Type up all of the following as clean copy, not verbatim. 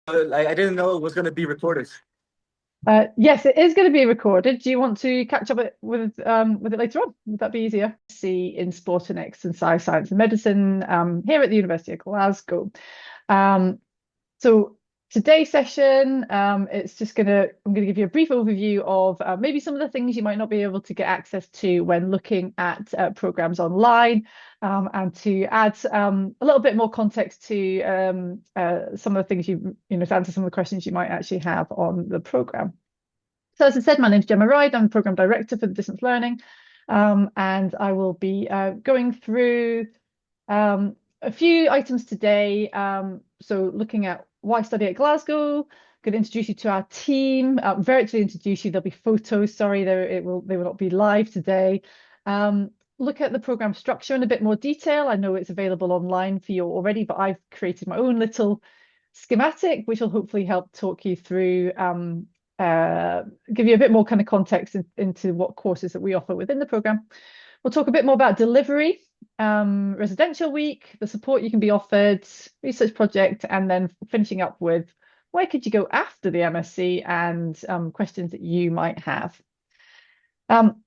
I didn't know it was going to be recorded. Yes, it is going to be recorded. Do you want to catch up with it later on? Would that be easier? See in sport and exercise science and medicine here at the University of Glasgow. Um, so today's session, I'm gonna give you a brief overview of maybe some of the things you might not be able to get access to when looking at programs online, and to add a little bit more context to some of the things to answer some of the questions you might actually have on the program. So as I said, my name is Gemma Ride. I'm Program Director for the Distance Learning, and I will be going through a few items today. So looking at why study at Glasgow, going to introduce you to our team, virtually introduce you. There'll be photos. Sorry, they will not be live today. Look at the program structure in a bit more detail. I know it's available online for you already, but I've created my own little schematic, which will hopefully help talk you through, give you a bit more kind of context into what courses that we offer within the program. We'll talk a bit more about delivery, residential week, the support you can be offered, research project, and then finishing up with where could you go after the MSc and questions that you might have. Um,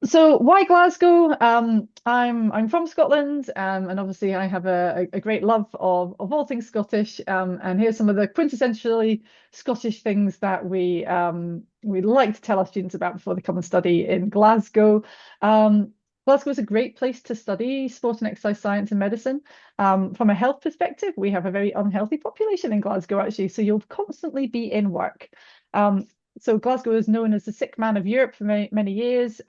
so why Glasgow? I'm from Scotland, and obviously I have a great love of all things Scottish. And here's some of the quintessentially Scottish things that we like to tell our students about before they come and study in Glasgow. Glasgow is a great place to study sport and exercise science and medicine. From a health perspective, we have a very unhealthy population in Glasgow, actually, so you'll constantly be in work. So Glasgow is known as the sick man of Europe for many, many years,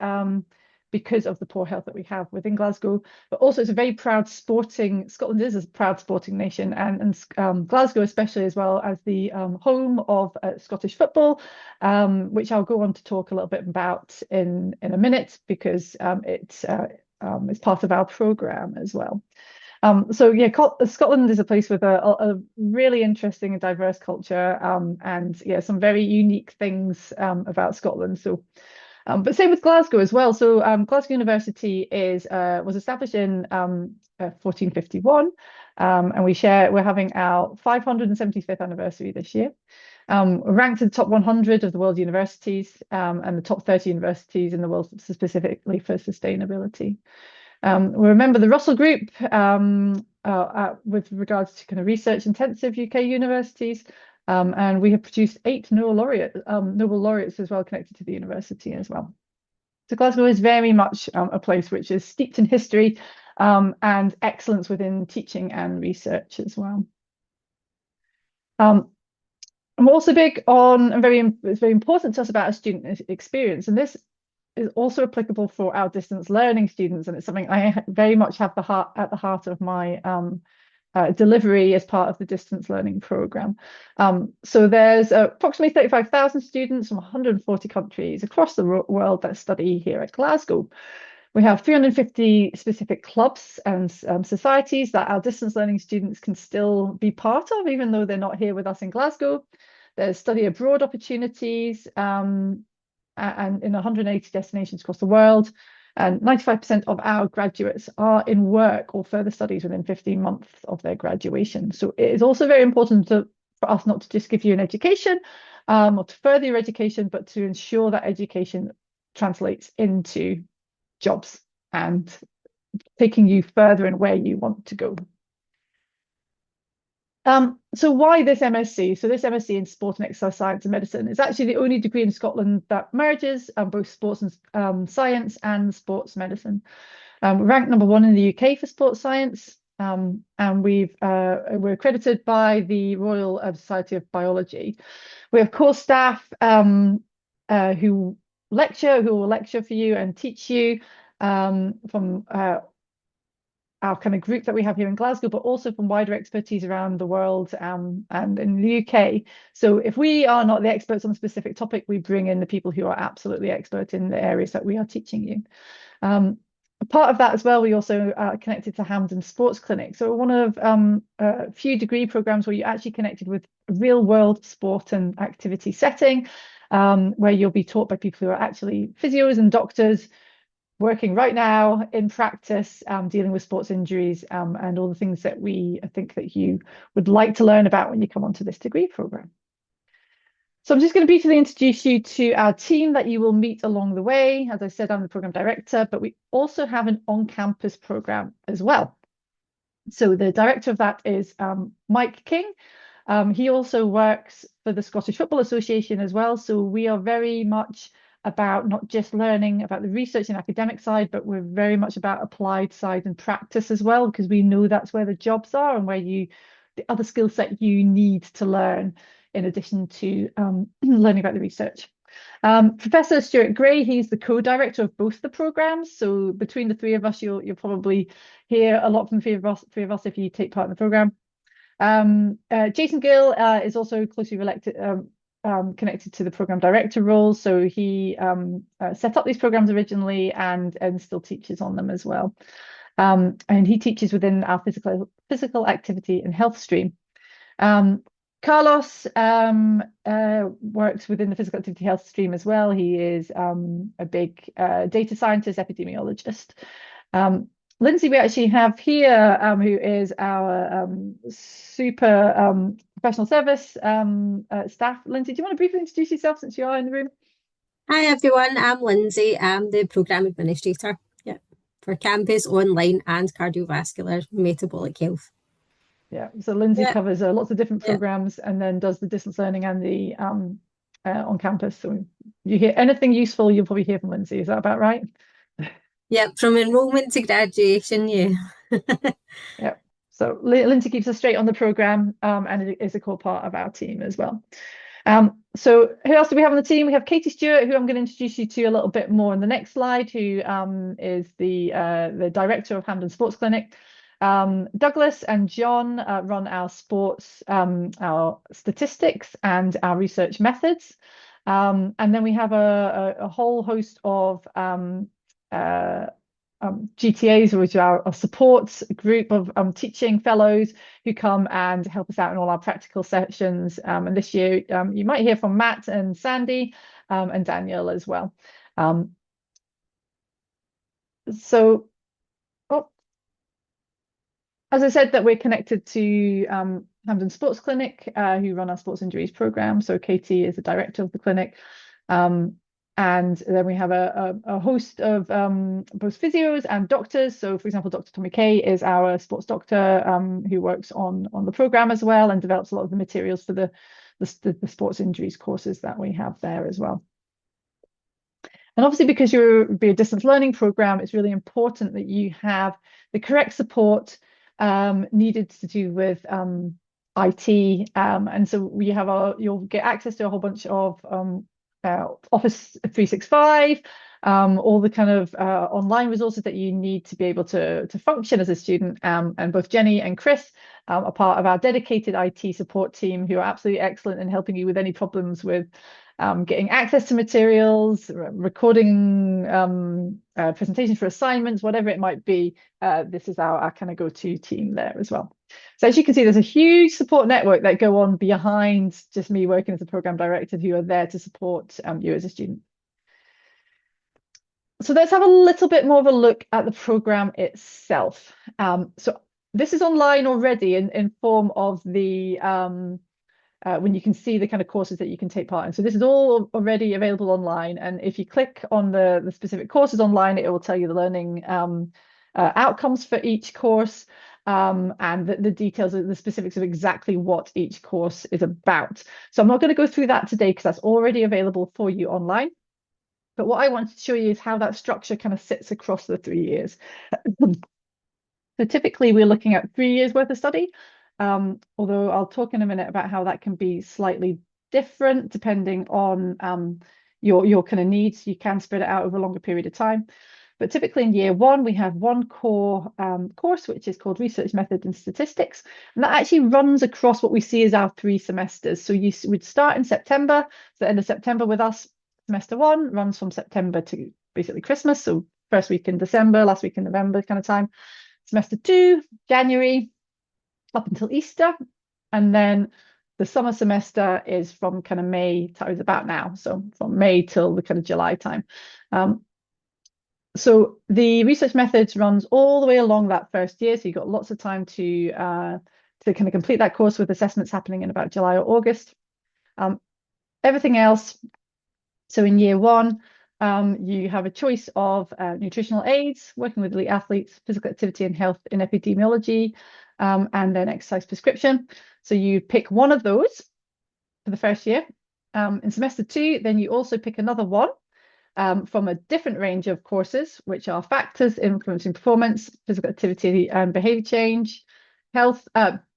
because of the poor health that we have within Glasgow. But also it's a very proud Scotland is a proud sporting nation, and Glasgow especially, as well as the home of Scottish football, which I'll go on to talk a little bit about in a minute, because it's part of our programme as well. So yeah, Scotland is a place with a really interesting and diverse culture, and yeah, some very unique things about Scotland. So, but same with Glasgow as well. So Glasgow University was established in 1451, and we're having our 575th anniversary this year. We're ranked in the top 100 of the world universities, and the top 30 universities in the world specifically for sustainability. We remember the Russell Group, with regards to kind of research intensive UK universities, and we have produced 8 Nobel laureates as well, connected to the university as well. So Glasgow is very much a place which is steeped in history, and excellence within teaching and research as well. I'm also big on, it's very important to us about a student experience, and this is also applicable for our distance learning students, and it's something I very much have at the heart of my delivery as part of the distance learning program. So there's approximately 35,000 students from 140 countries across the world that study here at Glasgow. We have 350 specific clubs and societies that our distance learning students can still be part of, even though they're not here with us in Glasgow. There's study abroad opportunities, and in 180 destinations across the world. And 95% of our graduates are in work or further studies within 15 months of their graduation. So it is also very important for us not to just give you an education, or to further your education, but to ensure that education translates into jobs and taking you further in where you want to go. So why this MSc? So this MSc in Sport and Exercise Science and Medicine is actually the only degree in Scotland that merges both sports and science and sports medicine. We're ranked #1 in the UK for sports science, and we're accredited by the Royal Society of Biology. We have core staff who will lecture for you and teach you, from our kind of group that we have here in Glasgow, but also from wider expertise around the world, and in the UK. So if we are not the experts on a specific topic, we bring in the people who are absolutely expert in the areas that we are teaching you. A part of that as well, we also are connected to Hampden Sports Clinic. So one of a few degree programs where you're actually connected with real world sport and activity setting, where you'll be taught by people who are actually physios and doctors working right now in practice, dealing with sports injuries, and all the things that I think that you would like to learn about when you come onto this degree program. So I'm just going to briefly introduce you to our team that you will meet along the way. As I said, I'm the program director, but we also have an on-campus program as well. So the director of that is Mike King. He also works for the Scottish Football Association as well. So we are very much about not just learning about the research and academic side, but we're very much about applied side and practice as well, because we know that's where the jobs are and where the other skill set you need to learn in addition to learning about the research. Professor Stuart Gray, he's the co-director of both the programs. So between the three of us, you'll probably hear a lot from the three of us if you take part in the program. Jason Gill is also closely connected to the program director role. So he set up these programs originally and still teaches on them as well. And he teaches within our physical activity and health stream. Carlos works within the physical activity health stream as well. He is a big data scientist, epidemiologist. Lindsay, we actually have here, who is our super professional service staff. Lindsay, do you want to briefly introduce yourself since you are in the room? Hi everyone, I'm Lindsay. I'm the Programme Administrator for campus, online and cardiovascular metabolic health. Yeah, so Lindsay covers lots of different programs and then does the distance learning and the on campus. So you hear anything useful, you'll probably hear from Lindsay. Is that about right? Yep, from enrolment to graduation, yeah. Yep. So Lindsay keeps us straight on the program and is a core part of our team as well. So who else do we have on the team? We have Katie Stewart, who I'm going to introduce you to a little bit more in the next slide, who is the director of Hampden Sports Clinic. Douglas and John run our sports, our statistics and our research methods. And then we have a whole host of GTAs, which are a support group of teaching fellows who come and help us out in all our practical sessions. And this year, you might hear from Matt and Sandy and Daniel as well. As I said, that we're connected to Hampden Sports Clinic, who run our sports injuries program. So Katie is the director of the clinic. And then we have a host of both physios and doctors. So for example, Dr. Tommy Kay is our sports doctor who works on the program as well and develops a lot of the materials for the sports injuries courses that we have there as well. And obviously, because you're a distance learning program, it's really important that you have the correct support needed to do with IT. And so you'll get access to a whole bunch of Office 365, all the kind of online resources that you need to be able to function as a student. And both Jenny and Chris are part of our dedicated IT support team, who are absolutely excellent in helping you with any problems with getting access to materials, recording presentations for assignments, whatever it might be. This is our kind of go-to team there as well. So as you can see, there's a huge support network that go on behind just me working as a program director, who are there to support you as a student. So let's have a little bit more of a look at the program itself. So this is online already in form of the when you can see the kind of courses that you can take part in. So this is all already available online. And if you click on the specific courses online, it will tell you the learning outcomes for each course and the details of the specifics of exactly what each course is about. So I'm not going to go through that today because that's already available for you online. But what I want to show you is how that structure kind of sits across the 3 years. So typically we're looking at 3 years worth of study. Although I'll talk in a minute about how that can be slightly different depending on your kind of needs. You can spread it out over a longer period of time. But typically in year one, we have one core course, which is called Research Method and Statistics. And that actually runs across what we see as our 3 semesters. So you would start in September, so the end of September with us. Semester 1 runs from September to basically Christmas. So first week in December, last week in November kind of time. Semester 2, January, up until Easter, and then the summer semester is from kind of May to about now, so from May till the kind of July time. So the research methods runs all the way along that first year. So you've got lots of time to kind of complete that course, with assessments happening in about July or August. Everything else, so in year one, you have a choice of nutritional aids, working with elite athletes, physical activity and health in epidemiology, and then exercise prescription. So you pick one of those for the first year. In semester 2, then you also pick another one from a different range of courses, which are factors influencing performance, physical activity and behavior change, health,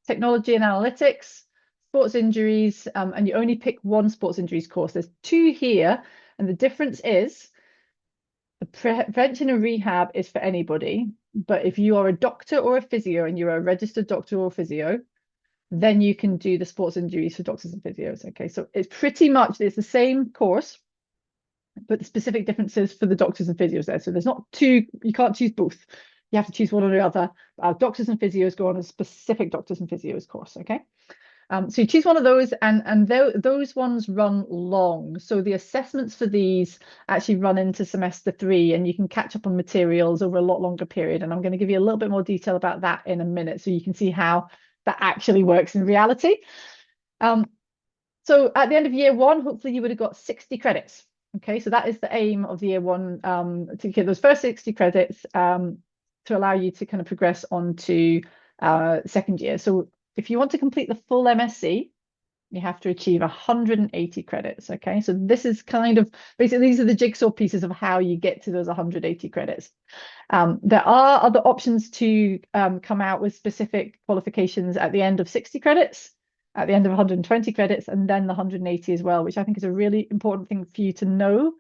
technology and analytics, sports injuries, and you only pick one sports injuries course. There's 2 here, and the difference is the prevention and rehab is for anybody, but if you are a doctor or a physio and you're a registered doctor or physio, then you can do the sports injuries for doctors and physios. Okay, so it's pretty much, it's the same course, but the specific differences for the doctors and physios there. So there's not 2, you can't choose both. You have to choose one or the other. Doctors and physios go on a specific doctors and physios course, okay? So you choose one of those, and those ones run long. So the assessments for these actually run into semester 3, and you can catch up on materials over a lot longer period. And I'm going to give you a little bit more detail about that in a minute, so you can see how that actually works in reality. So at the end of year 1, hopefully you would have got 60 credits. Okay, so that is the aim of the year 1, to get those first 60 credits to allow you to kind of progress on to second year. So if you want to complete the full MSc, you have to achieve 180 credits. Okay, so this is kind of basically, these are the jigsaw pieces of how you get to those 180 credits. There are other options to come out with specific qualifications at the end of 60 credits, at the end of 120 credits, and then the 180 as well, which I think is a really important thing for you to know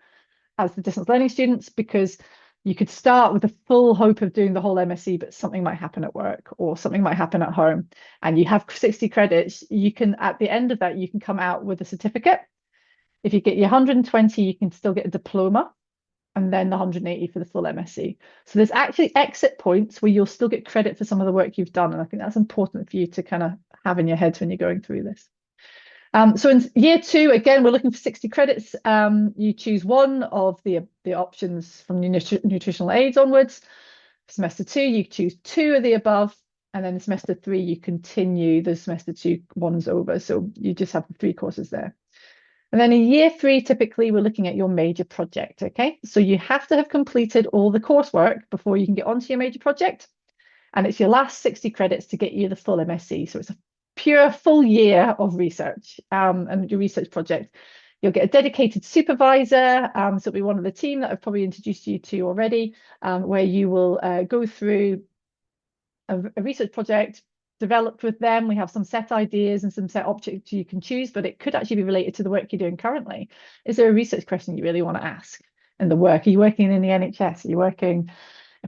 as the distance learning students, because you could start with the full hope of doing the whole MSc, but something might happen at work or something might happen at home, and you have 60 credits. You can, at the end of that, you can come out with a certificate. If you get your 120, you can still get a diploma, and then the 180 for the full MSc. So there's actually exit points where you'll still get credit for some of the work you've done. And I think that's important for you to kind of have in your heads when you're going through this. So in year 2, again, we're looking for 60 credits. You choose one of the options from nutritional aids onwards. For semester 2, you choose 2 of the above. And then in semester 3, you continue the semester 2 ones over. So you just have the 3 courses there. And then in year 3, typically, we're looking at your major project, okay? So you have to have completed all the coursework before you can get onto your major project. And it's your last 60 credits to get you the full MSc. So it's a pure full year of research and your research project. You'll get a dedicated supervisor. So it'll be one of the team that I've probably introduced you to already, where you will go through a research project developed with them. We have some set ideas and some set objects you can choose, but it could actually be related to the work you're doing currently. Is there a research question you really want to ask in the work? Are you working in the NHS? Are you working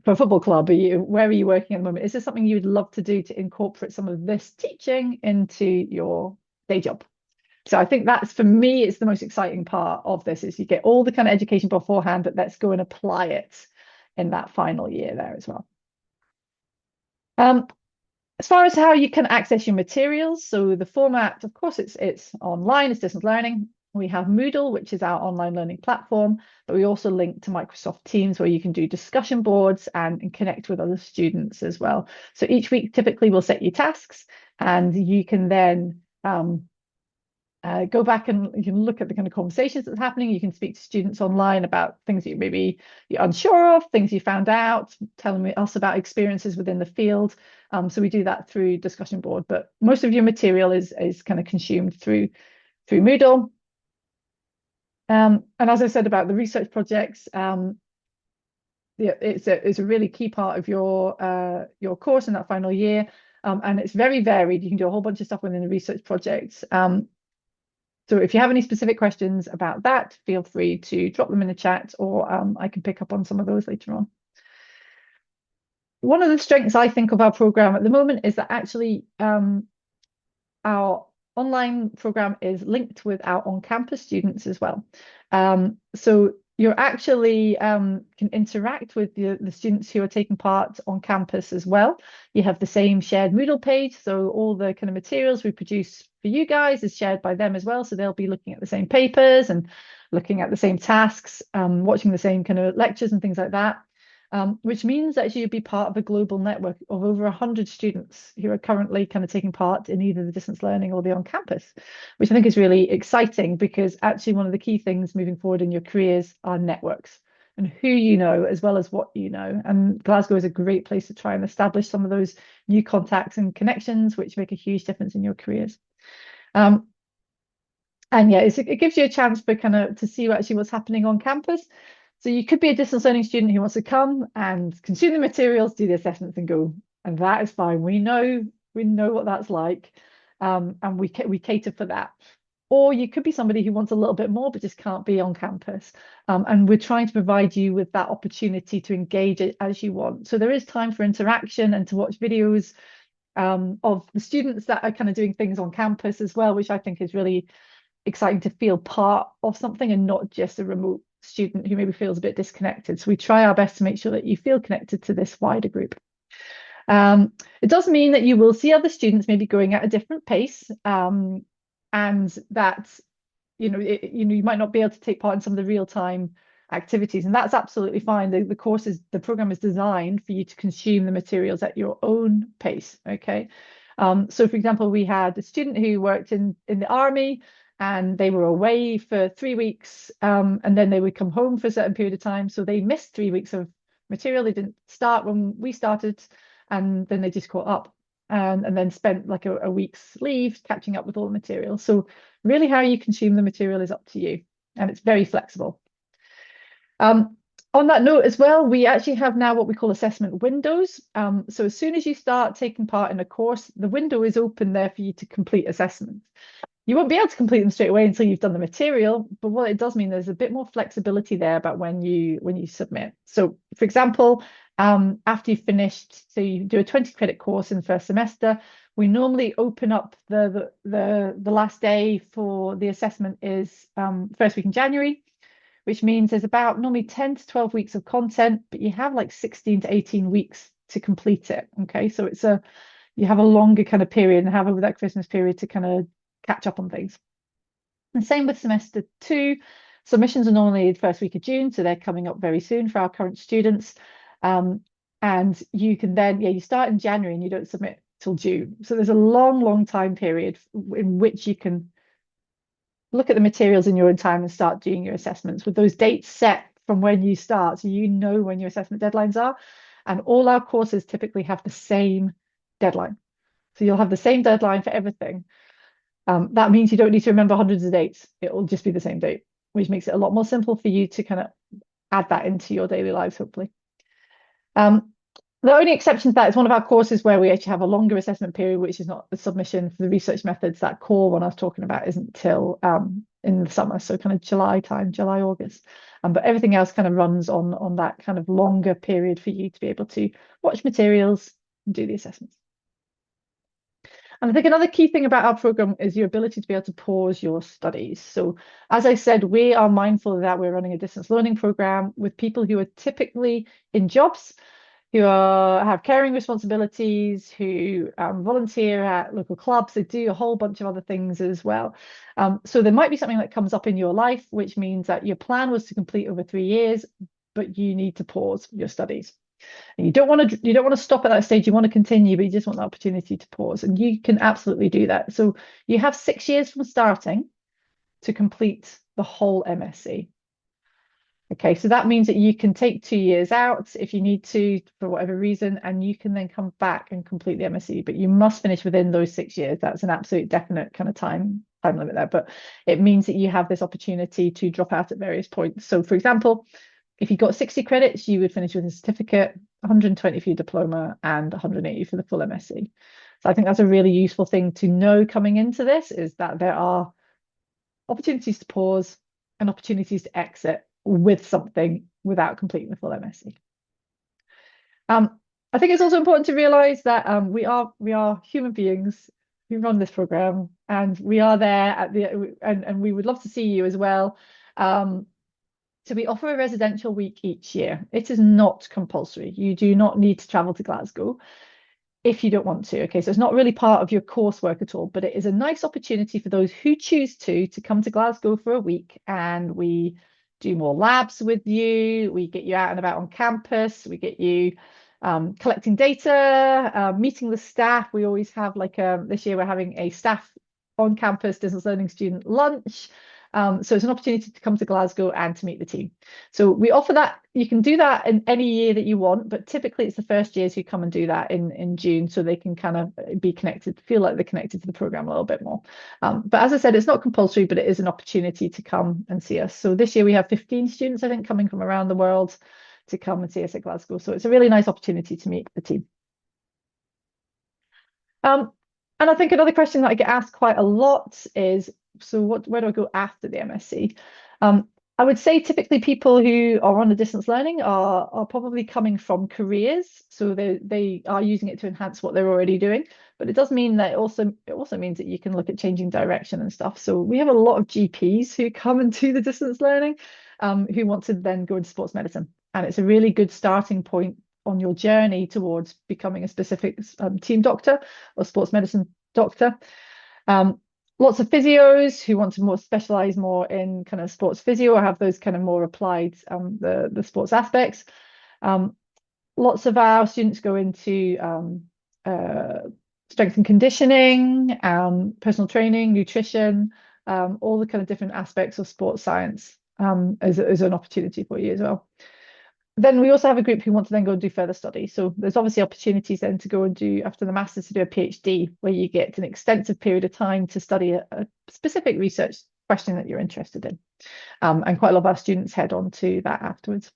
for a football club? Where are you working at the moment? Is there something you would love to do to incorporate some of this teaching into your day job? So I think that's, for me, it's the most exciting part of this, is you get all the kind of education beforehand, but let's go and apply it in that final year there as well. As far as how you can access your materials, so the format, of course, it's online, it's distance learning. We have Moodle, which is our online learning platform, but we also link to Microsoft Teams, where you can do discussion boards and connect with other students as well. So each week, typically, we'll set you tasks, and you can then go back and you can look at the kind of conversations that's happening. You can speak to students online about things that maybe you're unsure of, things you found out, telling us about experiences within the field. So we do that through discussion board, but most of your material is kind of consumed through Moodle. And as I said about the research projects, it's a really key part of your course in that final year, and it's very varied. You can do a whole bunch of stuff within the research projects. So if you have any specific questions about that, feel free to drop them in the chat, or I can pick up on some of those later on. One of the strengths, I think, of our program at the moment is that actually our online program is linked with our on-campus students as well. So you're actually can interact with the students who are taking part on campus as well. You have the same shared Moodle page, so all the kind of materials we produce for you guys is shared by them as well. So they'll be looking at the same papers and looking at the same tasks, watching the same kind of lectures and things like that. which means that you'd be part of a global network of over 100 students who are currently kind of taking part in either the distance learning or the on-campus, which I think is really exciting, because actually one of the key things moving forward in your careers are networks and who you know as well as what you know. And Glasgow is a great place to try and establish some of those new contacts and connections, which make a huge difference in your careers. And yeah, it gives you a chance for kind of to see actually what's happening on campus. So you could be a distance learning student who wants to come and consume the materials, do the assessments and go. And that is fine. We know what that's like. And we cater for that. Or you could be somebody who wants a little bit more, but just can't be on campus. And we're trying to provide you with that opportunity to engage it as you want. So there is time for interaction and to watch videos of the students that are kind of doing things on campus as well, which I think is really exciting, to feel part of something and not just a remote student who maybe feels a bit disconnected. So we try our best to make sure that you feel connected to this wider group. It does mean that you will see other students maybe going at a different pace, and that you might not be able to take part in some of the real-time activities, and that's absolutely fine. The program is designed for you to consume the materials at your own pace. Okay, so for example, we had a student who worked in the army, and they were away for 3 weeks, and then they would come home for a certain period of time. So they missed 3 weeks of material. They didn't start when we started, and then they just caught up and then spent like a week's leave catching up with all the material. So really how you consume the material is up to you, and it's very flexible. On that note as well, we actually have now what we call assessment windows. So as soon as you start taking part in a course, the window is open there for you to complete assessments. You won't be able to complete them straight away until you've done the material, but what it does mean, there's a bit more flexibility there about when you submit. So for example, after you've finished, so you do a 20 credit course in the first semester, we normally open up the last day for the assessment is first week in January, which means there's about normally 10 to 12 weeks of content, but you have like 16 to 18 weeks to complete it. Okay, so you have a longer kind of period and have over that Christmas period to kind of catch up on things. And same with semester 2. Submissions are normally the first week of June, so they're coming up very soon for our current students. And you can then, you start in January and you don't submit till June. So there's a long time period in which you can look at the materials in your own time and start doing your assessments with those dates set from when you start, so you know when your assessment deadlines are. And all our courses typically have the same deadline. So you'll have the same deadline for everything. That means you don't need to remember hundreds of dates. It will just be the same date, which makes it a lot more simple for you to kind of add that into your daily lives, hopefully. The only exception to that is one of our courses where we actually have a longer assessment period, which is not the submission for the research methods. That core one I was talking about isn't till in the summer, so kind of July, August. But everything else kind of runs on that kind of longer period for you to be able to watch materials and do the assessments. And I think another key thing about our program is your ability to be able to pause your studies. So as I said, we are mindful that we're running a distance learning program with people who are typically in jobs, who have caring responsibilities, who volunteer at local clubs. They do a whole bunch of other things as well. So there might be something that comes up in your life, which means that your plan was to complete over 3 years, but you need to pause your studies. And you don't want to stop at that stage. You want to continue, but you just want the opportunity to pause. And you can absolutely do that. So you have 6 years from starting to complete the whole MSc. Okay, so that means that you can take 2 years out if you need to, for whatever reason, and you can then come back and complete the MSc, but you must finish within those 6 years. That's an absolute definite kind of time limit there, but it means that you have this opportunity to drop out at various points. So for example, if you got 60 credits, you would finish with a certificate, 120 for your diploma, and 180 for the full MSc. So I think that's a really useful thing to know coming into this, is that there are opportunities to pause and opportunities to exit with something without completing the full MSc. I think it's also important to realize that we are human beings who run this program, and we are there at and we would love to see you as well. So we offer a residential week each year. It is not compulsory. You do not need to travel to Glasgow if you don't want to. Okay, so it's not really part of your coursework at all, but it is a nice opportunity for those who choose to come to Glasgow for a week, and we do more labs with you. We get you out and about on campus. We get you collecting data, meeting the staff. We always have this year we're having a staff on campus distance learning student lunch. So it's an opportunity to come to Glasgow and to meet the team. So we offer that. You can do that in any year that you want, but typically it's the first years who come and do that in June, so they can kind of be connected, feel like they're connected to the program a little bit more. But as I said, it's not compulsory, but it is an opportunity to come and see us. So this year we have 15 students, I think, coming from around the world to come and see us at Glasgow. So it's a really nice opportunity to meet the team. And I think another question that I get asked quite a lot is, so where do I go after the MSc? I would say typically people who are on the distance learning are probably coming from careers, so they are using it to enhance what they're already doing. But it does mean that it also means that you can look at changing direction and stuff. So we have a lot of GPs who come and do the distance learning, who want to then go into sports medicine, and it's a really good starting point on your journey towards becoming a specific team doctor or sports medicine doctor. Lots of physios who want to specialize more in kind of sports physio or have those kind of more applied the sports aspects. Lots of our students go into strength and conditioning, personal training, nutrition, all the kind of different aspects of sports science as an opportunity for you as well. Then we also have a group who want to then go and do further study. So there's obviously opportunities then to go and do, after the master's, to do a PhD, where you get an extensive period of time to study a specific research question that you're interested in. And quite a lot of our students head on to that afterwards.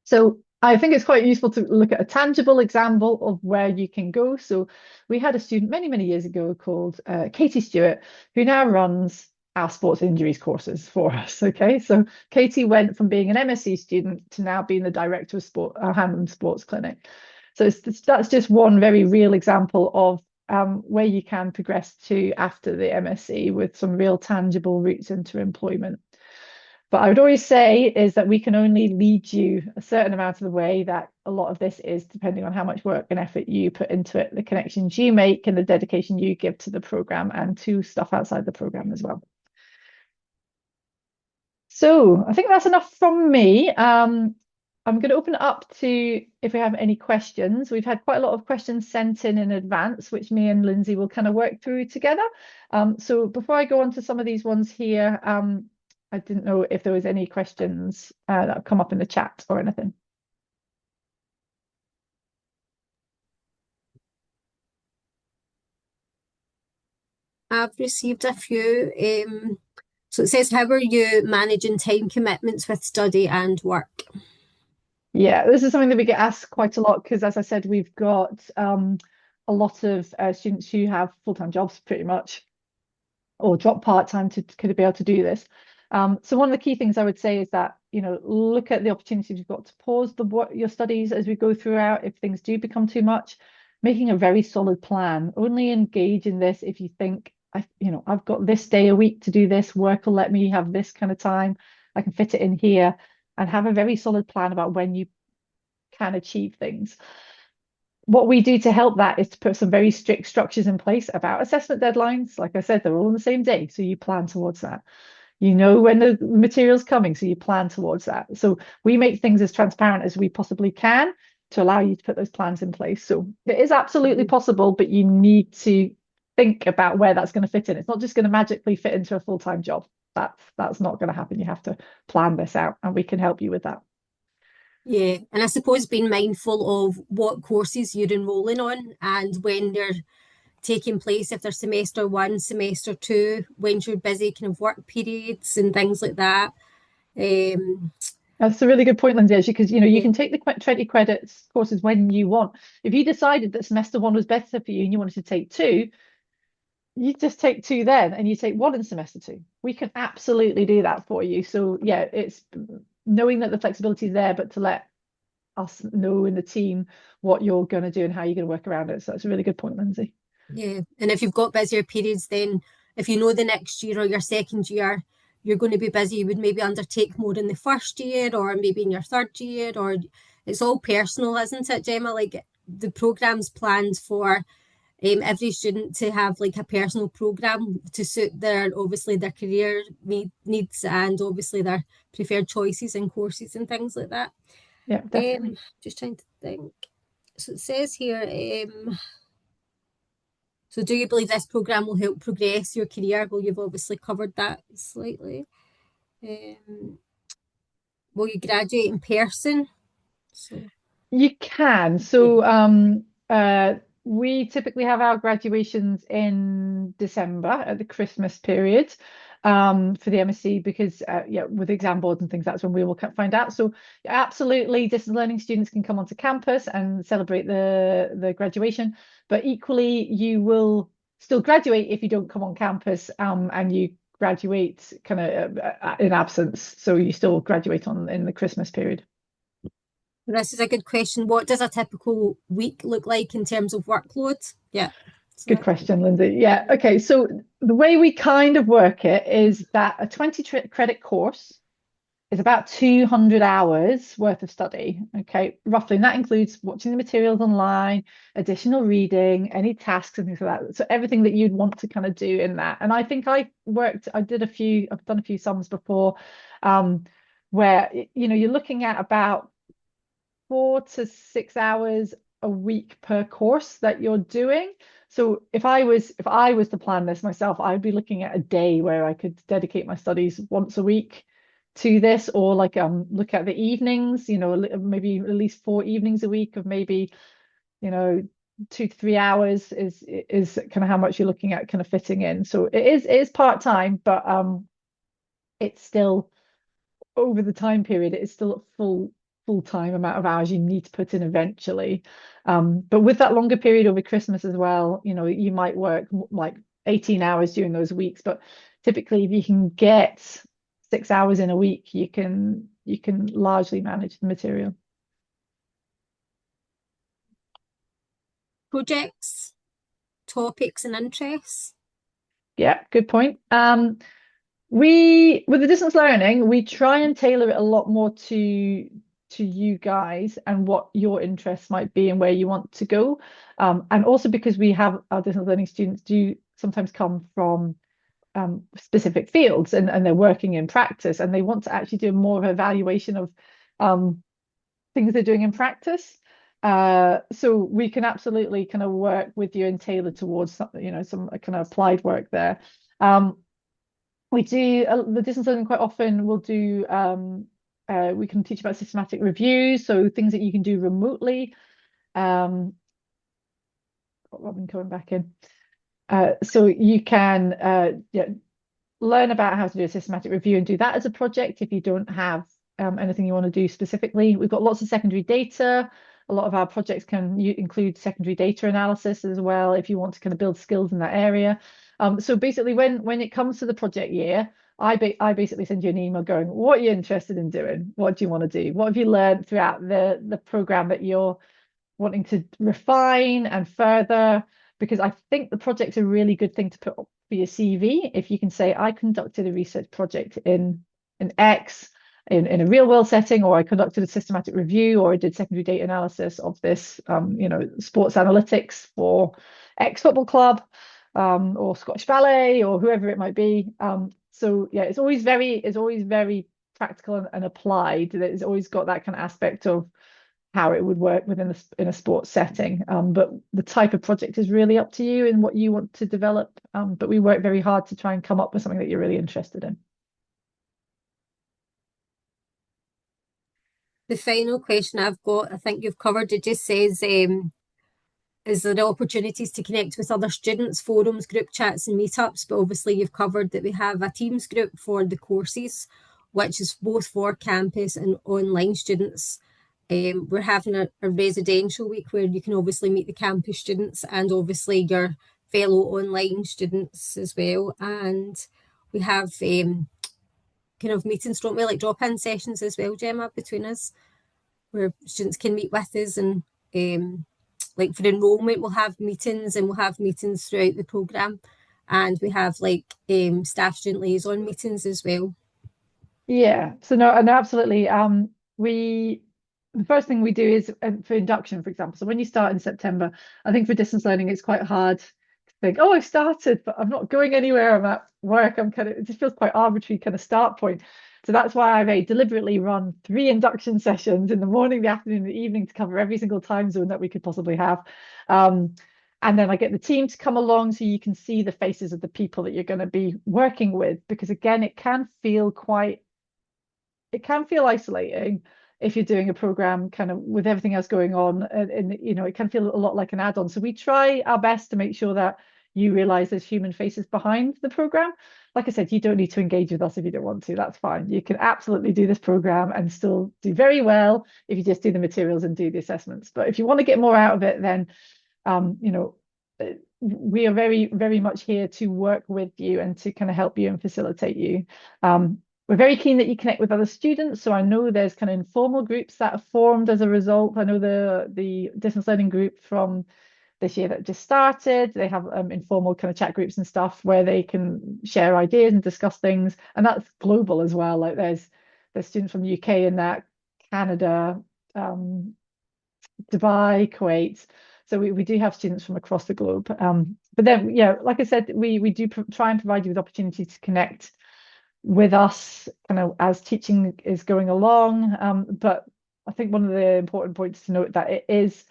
So I think it's quite useful to look at a tangible example of where you can go. So we had a student many, many years ago called Katie Stewart, who now runs our sports injuries courses for us. Okay, so Katie went from being an MSc student to now being the director of Hamlin Sports Clinic. So that's just one very real example of where you can progress to after the MSc with some real tangible routes into employment. But I would always say is that we can only lead you a certain amount of the way, that a lot of this is depending on how much work and effort you put into it, the connections you make and the dedication you give to the program and to stuff outside the program as well. So I think that's enough from me. I'm going to open it up to if we have any questions. We've had quite a lot of questions sent in advance, which me and Lindsay will kind of work through together. So before I go on to some of these ones here, I didn't know if there was any questions that have come up in the chat or anything. I've received a few. So it says, how are you managing time commitments with study and work? Yeah, this is something that we get asked quite a lot because, as I said, we've got a lot of students who have full-time jobs pretty much, or drop part-time to kind of be able to do this. So one of the key things I would say is that, look at the opportunities you've got to pause your studies as we go throughout if things do become too much, making a very solid plan. Only engage in this if you think, I've got this day a week to do this, work will let me have this kind of time, I can fit it in here, and have a very solid plan about when you can achieve things. What we do to help that is to put some very strict structures in place about assessment deadlines. Like I said, they're all on the same day, so you plan towards that. You know when the material's coming, so you plan towards that. So we make things as transparent as we possibly can to allow you to put those plans in place. So it is absolutely possible, but you need to think about where that's going to fit in. It's not just going to magically fit into a full-time job. That's not going to happen. You have to plan this out, and we can help you with that. Yeah, and I suppose being mindful of what courses you're enrolling on and when they're taking place, if they're semester 1, semester 2, when you're busy kind of work periods and things like that. That's a really good point, Lindsay, actually, because you can take the 20 credits courses when you want. If you decided that semester 1 was better for you and you wanted to take 2, you just take 2 then, and you take 1 in semester 2. We can absolutely do that for you. So yeah, it's knowing that the flexibility is there, but to let us know in the team what you're going to do and how you're going to work around it. So that's a really good point, Lindsay. Yeah, and if you've got busier periods, then if you know the next year or your second year you're going to be busy, you would maybe undertake more in the first year or maybe in your third year, or it's all personal, isn't it, Gemma? Like the program's planned for every student to have like a personal program to suit their obviously their career needs and obviously their preferred choices and courses and things like that. Yeah, definitely. Just trying to think. So it says here, so do you believe this program will help progress your career? Well, you've obviously covered that slightly. Will you graduate in person? So You can. So we typically have our graduations in December at the Christmas period for the MSc because yeah, with exam boards and things, that's when we will find out. So absolutely, distance learning students can come onto campus and celebrate the graduation, but equally you will still graduate if you don't come on campus and you graduate kind of in absence. So you still graduate in the Christmas period. this is a good question. What does a typical week look like in terms of workload? Yeah. Good question, Lindsay. Yeah. Okay. So the way we kind of work it is that a 20 credit course is about 200 hours worth of study. Okay. Roughly. And that includes watching the materials online, additional reading, any tasks and things like that. So everything that you'd want to kind of do in that. And I think I've done a few sums before, where, you're looking at about 4 to 6 hours a week per course that you're doing. So if I was to plan this myself, I'd be looking at a day where I could dedicate my studies once a week to this, or like look at the evenings, maybe at least 4 evenings a week of maybe 2 to 3 hours is kind of how much you're looking at kind of fitting in. So it is part-time, but it's still over the time period, it is still a full-time amount of hours you need to put in eventually. But with that longer period over Christmas as well, you might work like 18 hours during those weeks, but typically if you can get 6 hours in a week, you can largely manage the material. Projects, topics and interests. Yeah, good point. With the distance learning, we try and tailor it a lot more to you guys and what your interests might be and where you want to go. And also because we have our distance learning students do sometimes come from specific fields and they're working in practice and they want to actually do more of an evaluation of things they're doing in practice. So we can absolutely kind of work with you and tailor towards some kind of applied work there. We do the distance learning quite often. We'll do we can teach about systematic reviews, so things that you can do remotely. Got Robin coming back in. So you can learn about how to do a systematic review and do that as a project if you don't have anything you want to do specifically. We've got lots of secondary data. A lot of our projects can include secondary data analysis as well if you want to kind of build skills in that area. So basically, when it comes to the project year, I basically send you an email going, what are you interested in doing? What do you want to do? What have you learned throughout the program that you're wanting to refine and further? Because I think the project's a really good thing to put up for your CV. If you can say, I conducted a research project in X, in a real world setting, or I conducted a systematic review, or I did secondary data analysis of this, sports analytics for X football club, or Scottish Ballet, or whoever it might be. So yeah, it's always very practical and applied. It's always got that kind of aspect of how it would work in a sports setting. But the type of project is really up to you and what you want to develop. But we work very hard to try and come up with something that you're really interested in. The final question I've got, I think you've covered, it just says, is there opportunities to connect with other students, forums, group chats and meetups? But obviously you've covered that we have a Teams group for the courses, which is both for campus and online students. We're having a residential week where you can obviously meet the campus students and obviously your fellow online students as well. And we have kind of meetings, don't we, like drop-in sessions as well, Gemma, between us, where students can meet with us and like for enrolment, we'll have meetings and we'll have meetings throughout the programme. And we have like staff student liaison meetings as well. Yeah, so no, and absolutely. We the first thing we do is for induction, for example. So when you start in September, I think for distance learning, it's quite hard to think, oh, I've started, but I'm not going anywhere. I'm at work. It just feels quite arbitrary kind of start point. So that's why I very deliberately run 3 induction sessions in the morning, the afternoon, and the evening to cover every single time zone that we could possibly have. And then I get the team to come along so you can see the faces of the people that you're going to be working with, because again, it can feel isolating if you're doing a program kind of with everything else going on, and it can feel a lot like an add-on. So we try our best to make sure that you realize there's human faces behind the program. Like I said, you don't need to engage with us if you don't want to. That's fine. You can absolutely do this program and still do very well if you just do the materials and do the assessments. But if you want to get more out of it, then we are very, very much here to work with you and to kind of help you and facilitate you. We're very keen that you connect with other students. So I know there's kind of informal groups that have formed as a result. I know the distance learning group from this year that just started, they have informal kind of chat groups and stuff where they can share ideas and discuss things. And that's global as well. Like there's students from the UK in that, Canada, Dubai, Kuwait. So we do have students from across the globe. But then, yeah, like I said, we do try and provide you with opportunities to connect with us kind of as teaching is going along. But I think one of the important points to note that it is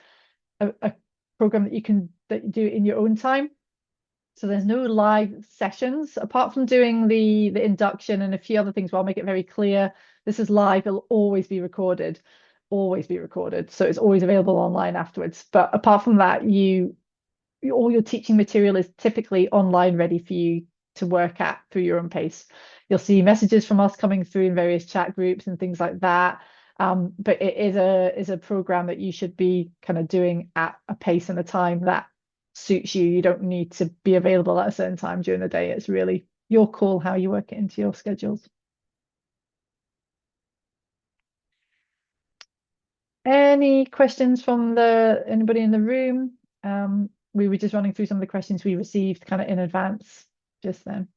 a program that you do in your own time. So there's no live sessions apart from doing the induction and a few other things. Well, I'll make it very clear this is live. It'll always be recorded. So it's always available online afterwards. But apart from that, all your teaching material is typically online, ready for you to work at through your own pace. You'll see messages from us coming through in various chat groups and things like that. But it is a program that you should be kind of doing at a pace and a time that suits you. You don't need to be available at a certain time during the day. It's really your call how you work it into your schedules. Any questions from anybody in the room? We were just running through some of the questions we received kind of in advance just then.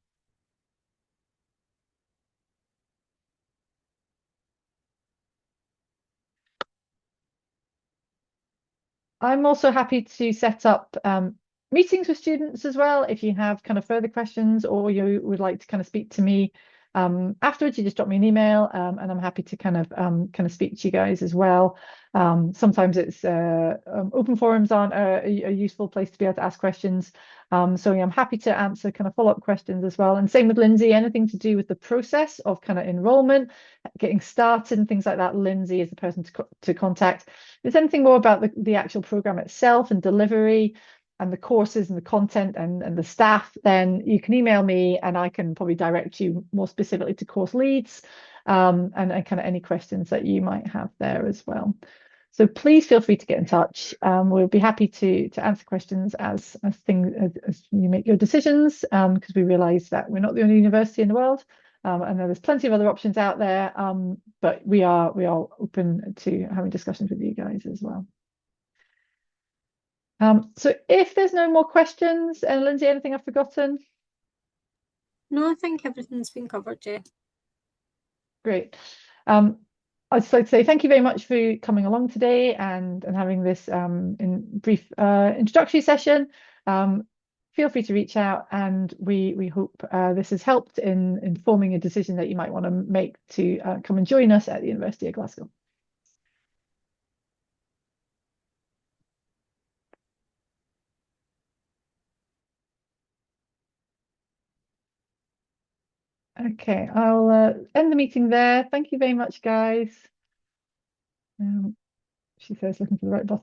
I'm also happy to set up meetings with students as well. If you have kind of further questions or you would like to kind of speak to me afterwards, you just drop me an email and I'm happy to kind of speak to you guys as well. Sometimes it's open forums aren't a useful place to be able to ask questions. So I'm happy to answer kind of follow-up questions as well. And same with Lindsay, anything to do with the process of kind of enrollment, getting started and things like that, Lindsay is the person to contact. If there's anything more about the actual program itself and delivery and the courses and the content and the staff, then you can email me and I can probably direct you more specifically to course leads and kind of any questions that you might have there as well. So please feel free to get in touch. We'll be happy to answer questions as you make your decisions, because we realise that we're not the only university in the world, and there's plenty of other options out there. But we are open to having discussions with you guys as well. So if there's no more questions, and Lindsay, anything I've forgotten? No, I think everything's been covered, Jay. Great. I'd just like to say thank you very much for coming along today and having this brief introductory session. Feel free to reach out, and we hope this has helped in informing a decision that you might want to make to come and join us at the University of Glasgow. Okay, I'll end the meeting there. Thank you very much, guys. She says looking for the right button.